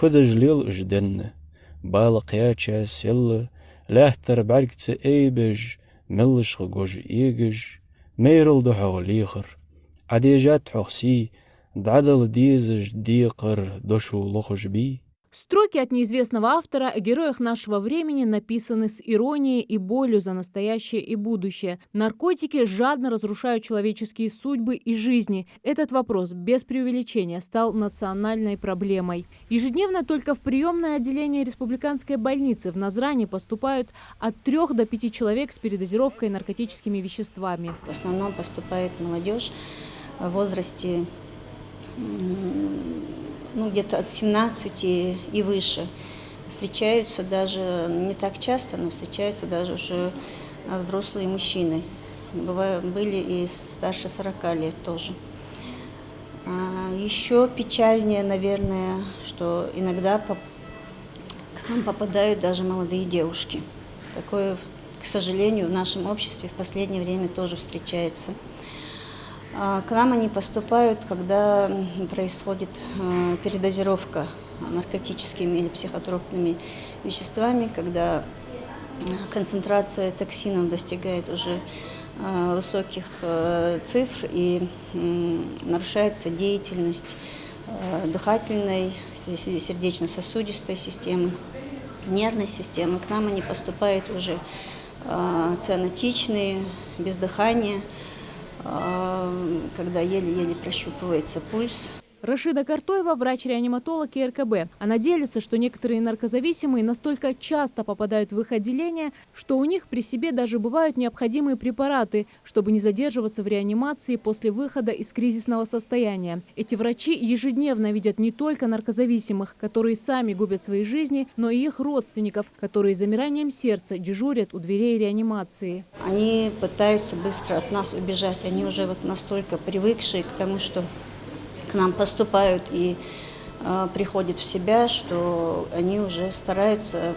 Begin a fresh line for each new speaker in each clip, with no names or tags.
Подожлил жденне. Балык яча селлы. Лахтар баргцы эйбеж. Меллыш гож игеж. Мейрл духал лихр. Адежат хухси. Дадал дизеж дикр. Дошу лохуж би.
Строки от неизвестного автора о героях нашего времени написаны с иронией и болью за настоящее и будущее. Наркотики жадно разрушают человеческие судьбы и жизни. Этот вопрос, без преувеличения, стал национальной проблемой. Ежедневно только в приемное отделение республиканской больницы в Назране поступают от 3 до 5 человек с передозировкой наркотическими веществами.
В основном поступает молодежь в возрасте где-то от 17 и выше. Встречаются даже, не так часто, но встречаются даже уже взрослые мужчины. Были и старше 40 лет тоже. Еще печальнее, наверное, что иногда к нам попадают даже молодые девушки. Такое, к сожалению, в нашем обществе в последнее время тоже встречается. К нам они поступают, когда происходит передозировка наркотическими или психотропными веществами, когда концентрация токсинов достигает уже высоких цифр и нарушается деятельность дыхательной, сердечно-сосудистой системы, нервной системы. К нам они поступают уже цианотичные, без дыхания, когда еле-еле прощупывается пульс.
Рашида Картоева – врач-реаниматолог КРКБ. Она делится, что некоторые наркозависимые настолько часто попадают в их отделение, что у них при себе даже бывают необходимые препараты, чтобы не задерживаться в реанимации после выхода из кризисного состояния. Эти врачи ежедневно видят не только наркозависимых, которые сами губят свои жизни, но и их родственников, которые с замиранием сердца дежурят у дверей реанимации.
Они пытаются быстро от нас убежать. Они уже настолько привыкшие к тому, что к нам поступают и приходят в себя, что они уже стараются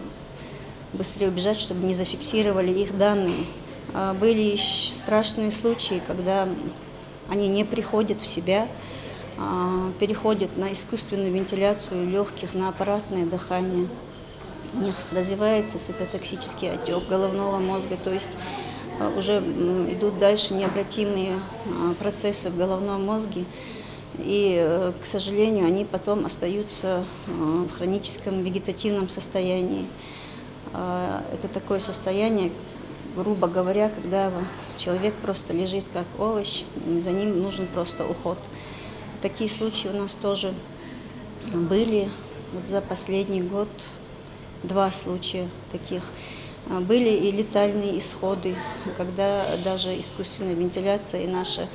быстрее убежать, чтобы не зафиксировали их данные. Были страшные случаи, когда они не приходят в себя, переходят на искусственную вентиляцию легких, на аппаратное дыхание. У них развивается цитотоксический отек головного мозга, то есть уже идут дальше необратимые процессы в головном мозге. И, к сожалению, они потом остаются в хроническом вегетативном состоянии. Это такое состояние, грубо говоря, когда человек просто лежит как овощ, и за ним нужен просто уход. Такие случаи у нас тоже были. Вот за последний год 2 случая таких. Были и летальные исходы, когда даже искусственная вентиляция и наше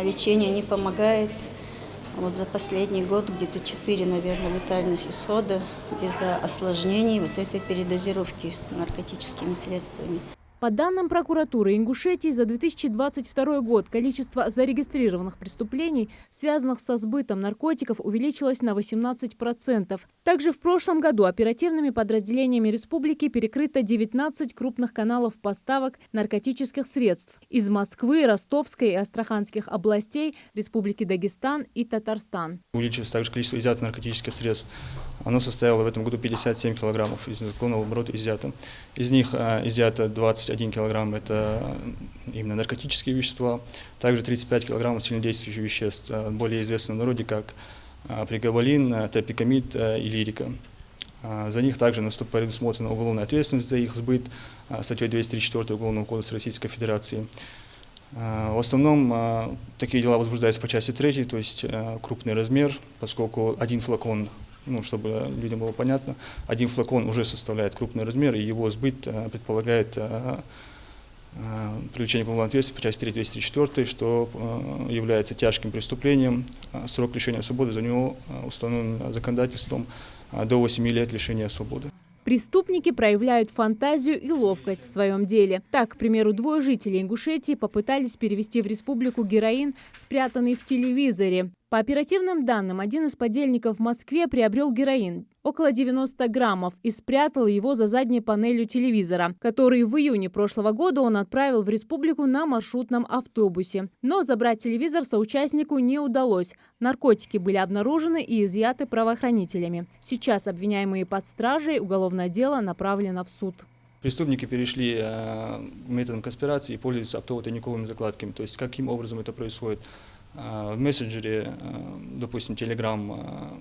лечение не помогает. Вот за последний год где-то 4, наверное, летальных исхода из-за осложнений вот этой передозировки наркотическими средствами.
По данным прокуратуры Ингушетии, за 2022 год количество зарегистрированных преступлений, связанных со сбытом наркотиков, увеличилось на 18%. Также в прошлом году оперативными подразделениями республики перекрыто 19 крупных каналов поставок наркотических средств из Москвы, Ростовской и Астраханских областей, Республики Дагестан и Татарстан.
Увеличилось также количество изъятых наркотических средств. Оно составило в этом году 57 килограммов из незаконного оборота изъято. Из них изъято 21 килограмм – это именно наркотические вещества, также 35 килограммов сильнодействующих веществ, более известных в народе как прегабалин, топикамид и лирика. За них также предусмотрена уголовная ответственность за их сбыт статьей 234 Уголовного кодекса Российской Федерации. В основном такие дела возбуждаются по части 3, то есть крупный размер, поскольку один флакон, чтобы людям было понятно, один флакон уже составляет крупный размер, и его сбыт предполагает привлечение к уголовной ответственности по части 3 234, что является тяжким преступлением. Срок лишения свободы за него установлен законодательством до 8 лет лишения свободы.
Преступники проявляют фантазию и ловкость в своем деле. Так, к примеру, 2 жителей Ингушетии попытались перевезти в республику героин, спрятанный в телевизоре. По оперативным данным, один из подельников в Москве приобрел героин, около 90 граммов, и спрятал его за задней панелью телевизора, который в июне прошлого года он отправил в республику на маршрутном автобусе. Но забрать телевизор соучастнику не удалось. Наркотики были обнаружены и изъяты правоохранителями. Сейчас обвиняемые под стражей, уголовное дело направлено в суд.
Преступники перешли к методам конспирации и пользуются оптово-тайниковыми закладками. То есть каким образом это происходит? В мессенджере, допустим, Telegram,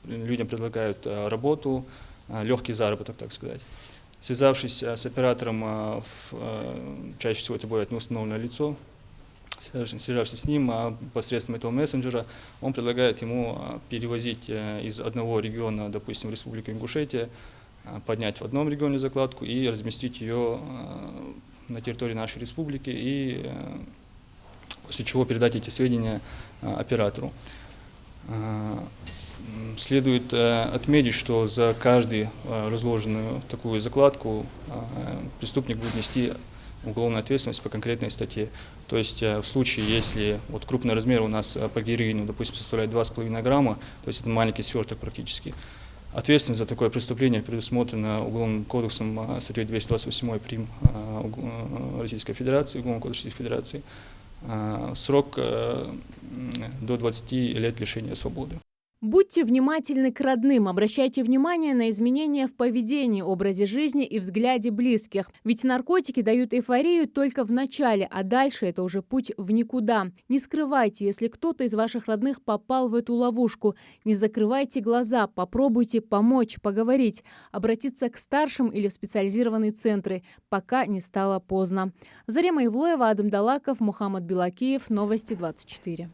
людям предлагают работу, легкий заработок, так сказать. Связавшись с оператором, чаще всего это бывает неустановленное лицо, связавшись с ним посредством этого мессенджера, он предлагает ему перевозить из одного региона, допустим, Республики Ингушетия, поднять в одном регионе закладку и разместить ее на территории нашей республики, и после чего передать эти сведения оператору. Следует отметить, что за каждую разложенную такую закладку преступник будет нести уголовную ответственность по конкретной статье. То есть в случае, если вот крупный размер у нас по героину, допустим, составляет 2,5 грамма, то есть это маленький сверток практически, ответственность за такое преступление предусмотрена Уголовным кодексом статьей 228 прим. Российской Федерации, Уголовного кодекса Российской Федерации. Срок до 20 лет лишения свободы.
Будьте внимательны к родным, обращайте внимание на изменения в поведении, образе жизни и взгляде близких. Ведь наркотики дают эйфорию только в начале, а дальше это уже путь в никуда. Не скрывайте, если кто-то из ваших родных попал в эту ловушку. Не закрывайте глаза, попробуйте помочь, поговорить, обратиться к старшим или в специализированные центры, пока не стало поздно. Зарема Ивлоева, Адам Далаков, Мухаммад Белакиев, Новости 24.